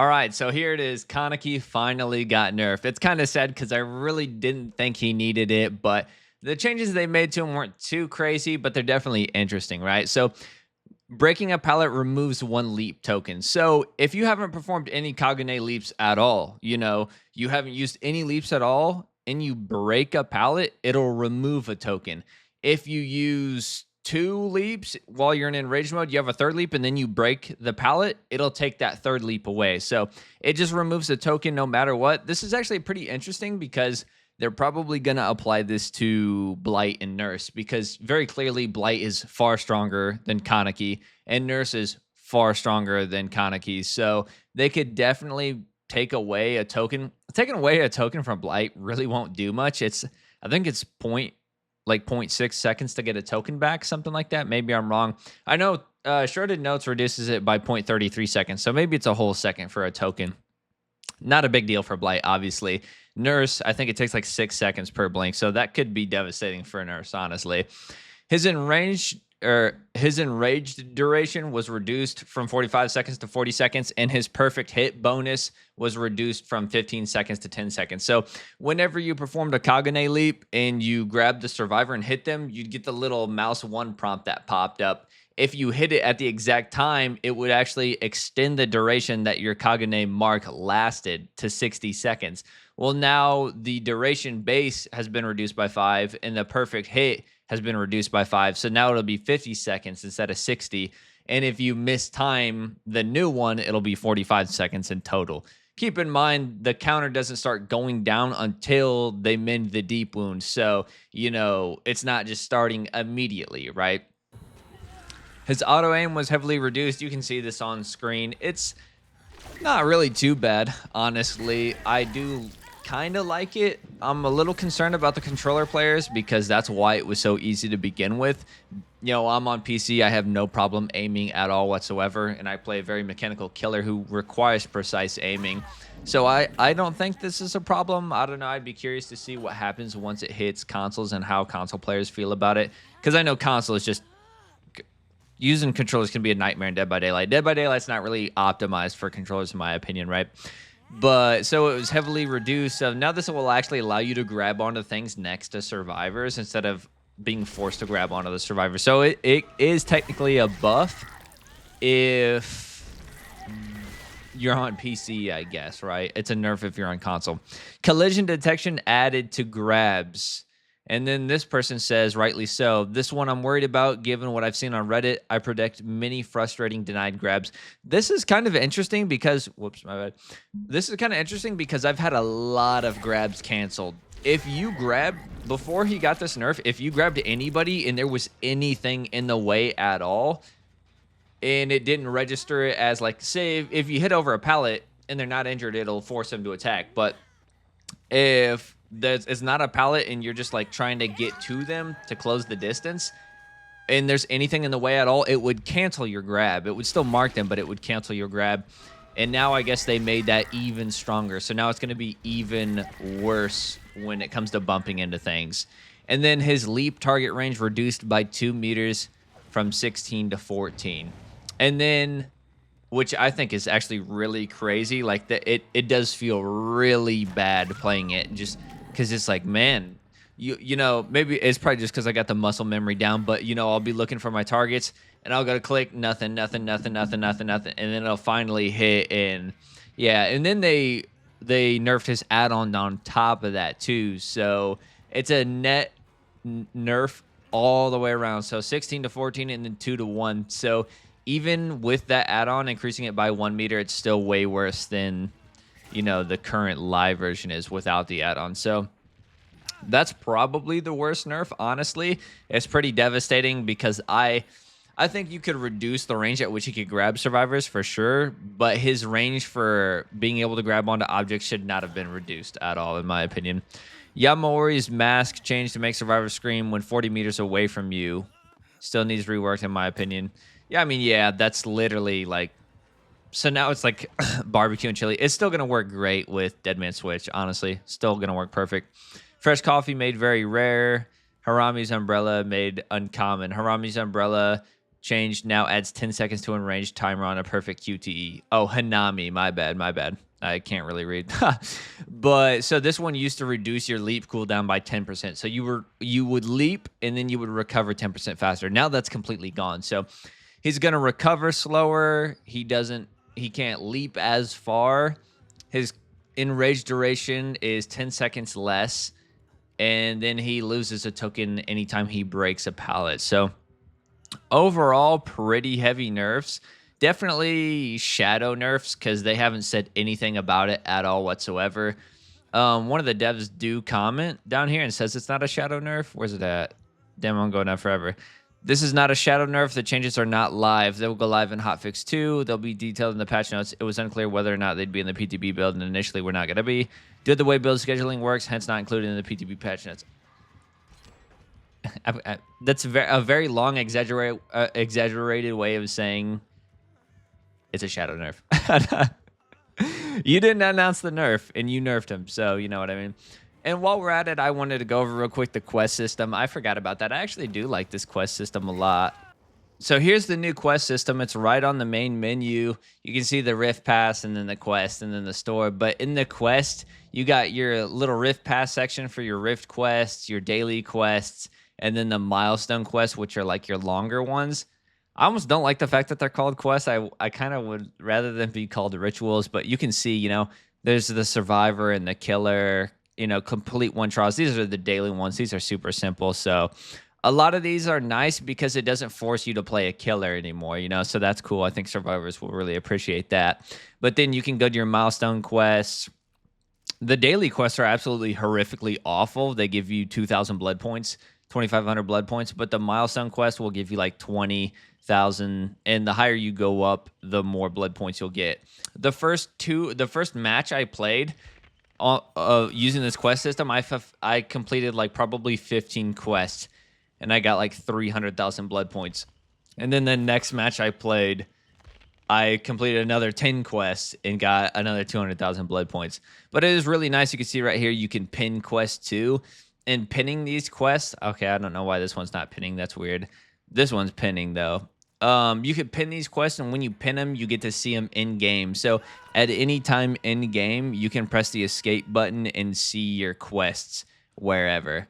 All right, so here it is. Kaneki finally got nerfed. It's kind of sad because I really didn't think he needed it, but the changes they made to him weren't too crazy, but they're definitely interesting, right? So breaking a pallet removes one leap token. So if you haven't performed any Kagane leaps at all, you haven't used any leaps at all, and you break a pallet, it'll remove a token. If you use two leaps while you're in enraged mode, you have a third leap, and then you break the pallet, it'll take that third leap away. So it just removes a token no matter what. This is actually pretty interesting because they're probably going to apply this to Blight and Nurse because very clearly Blight is far stronger than Kaneki and Nurse is far stronger than Kaneki. So they could definitely take away a token. Taking away a token from Blight really won't do much. I think it's zero point 0.6 seconds to get a token back, something like that. Maybe I'm wrong. I know Shredded Notes reduces it by 0.33 seconds. So maybe it's a whole second for a token. Not a big deal for Blight, obviously. Nurse, I think it takes like 6 seconds per blink, so that could be devastating for Nurse, honestly. His enraged duration was reduced from 45 seconds to 40 seconds, and his perfect hit bonus was reduced from 15 seconds to 10 seconds. So whenever you performed a Kagane leap and you grabbed the survivor and hit them, you'd get the little mouse 1 prompt that popped up. If you hit it at the exact time, it would actually extend the duration that your Kagane mark lasted to 60 seconds. Well, now the duration base has been reduced by 5, and the perfect hit has been reduced by 5. So now it'll be 50 seconds instead of 60. And if you miss time the new one, it'll be 45 seconds in total. Keep in mind, the counter doesn't start going down until they mend the deep wound. So, it's not just starting immediately, right? His auto aim was heavily reduced. You can see this on screen. It's not really too bad, honestly. I do kind of like it. I'm a little concerned about the controller players because that's why it was so easy to begin with. I'm on PC. I have no problem aiming at all whatsoever, and I play a very mechanical killer who requires precise aiming. So I don't think this is a problem. I don't know. I'd be curious to see what happens once it hits consoles and how console players feel about it, because I know console is just using controllers can be a nightmare in Dead by Daylight. Dead by Daylight's not really optimized for controllers, in my opinion, right? But so it was heavily reduced. So now this will actually allow you to grab onto things next to survivors instead of being forced to grab onto the survivors. So it is technically a buff if you're on PC, I guess, right? It's a nerf if you're on console. Collision detection added to grabs. And then this person says, rightly so, this one I'm worried about given what I've seen on Reddit. I predict many frustrating denied grabs. This is kind of interesting because, whoops, my bad. This is kind of interesting because I've had a lot of grabs canceled. If you grab, before he got this nerf, if you grabbed anybody and there was anything in the way at all, and it didn't register it as, like, say, if you hit over a pallet and they're not injured, it'll force them to attack. But if it's not a pallet and you're just like trying to get to them to close the distance and there's anything in the way at all, it would cancel your grab. It would still mark them, but it would cancel your grab. And now I guess they made that even stronger. So now it's going to be even worse when it comes to bumping into things. And then his leap target range reduced by 2 meters from 16 to 14. And then, which I think is actually really crazy, like it does feel really bad playing it just because it's like, man, maybe it's probably just because I got the muscle memory down, but I'll be looking for my targets and I'll go to click nothing, and then it'll finally hit, and yeah, and then they nerfed his add-on on top of that too, so it's a net nerf all the way around. So 16 to 14 and then 2 to 1. So even with that add-on increasing it by 1 meter, it's still way worse than the current live version is without the add-on. So that's probably the worst nerf, honestly. It's pretty devastating because I think you could reduce the range at which he could grab survivors for sure, but his range for being able to grab onto objects should not have been reduced at all, in my opinion. Yamamori's mask changed to make survivors scream when 40 meters away from you. Still needs reworked, in my opinion. Yeah, I mean, yeah, that's literally like... So now it's like barbecue and chili. It's still going to work great with Dead Man Switch, honestly. Still going to work perfect. Fresh coffee made very rare. Harami's umbrella made uncommon. Harami's umbrella change now adds 10 seconds to range timer on a perfect QTE. Oh, Hanami, my bad, my bad. I can't really read. But so this one used to reduce your leap cooldown by 10%. So you would leap and then you would recover 10% faster. Now that's completely gone. So he's going to recover slower. He can't leap as far. His enrage duration is 10 seconds less, and then he loses a token anytime he breaks a pallet. So overall, pretty heavy nerfs. Definitely shadow nerfs because they haven't said anything about it at all whatsoever. One of the devs do comment down here and says it's not a shadow nerf. Where's it at? Damn, I'm going down forever. This is not a shadow nerf. The changes are not live. They will go live in hotfix 2. They'll be detailed in the patch notes. It was unclear whether or not they'd be in the PTB build, and initially we're not going to be. Due to the way build scheduling works, hence not included in the PTB patch notes. That's a very long, exaggerated way of saying it's a shadow nerf. You didn't announce the nerf, and you nerfed him, so you know what I mean. And while we're at it, I wanted to go over real quick the quest system. I forgot about that. I actually do like this quest system a lot. So here's the new quest system. It's right on the main menu. You can see the Rift Pass and then the quest and then the store. But in the quest, you got your little Rift Pass section for your Rift quests, your daily quests, and then the milestone quests, which are like your longer ones. I almost don't like the fact that they're called quests. I kind of would rather than be called rituals, but you can see, there's the survivor and the killer, complete one trials. These are the daily ones. These are super simple. So a lot of these are nice because it doesn't force you to play a killer anymore, so that's cool. I think survivors will really appreciate that. But then you can go to your milestone quests. The daily quests are absolutely horrifically awful. They give you 2,000 blood points, 2,500 blood points, but the milestone quest will give you like 20,000, and the higher you go up, the more blood points you'll get. The first match I played using this quest system, I completed like probably 15 quests, and I got like 300,000 blood points. And then the next match I played, I completed another 10 quests and got another 200,000 blood points. But it is really nice. You can see right here, you can pin quests too. And pinning these quests, okay, I don't know why this one's not pinning. That's weird. This one's pinning though. You can pin these quests, and when you pin them, you get to see them in game. So at any time in game, you can press the escape button and see your quests wherever,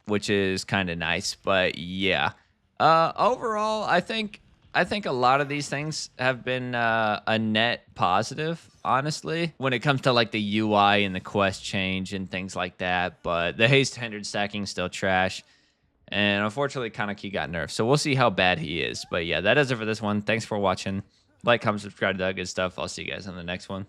which is kind of nice. But yeah, overall, I think a lot of these things have been a net positive, honestly, when it comes to like the UI and the quest change and things like that. But the haste hindered stacking still trash. And unfortunately, Kaneki got nerfed. So we'll see how bad he is. But yeah, that is it for this one. Thanks for watching. Like, comment, subscribe to that good stuff. I'll see you guys on the next one.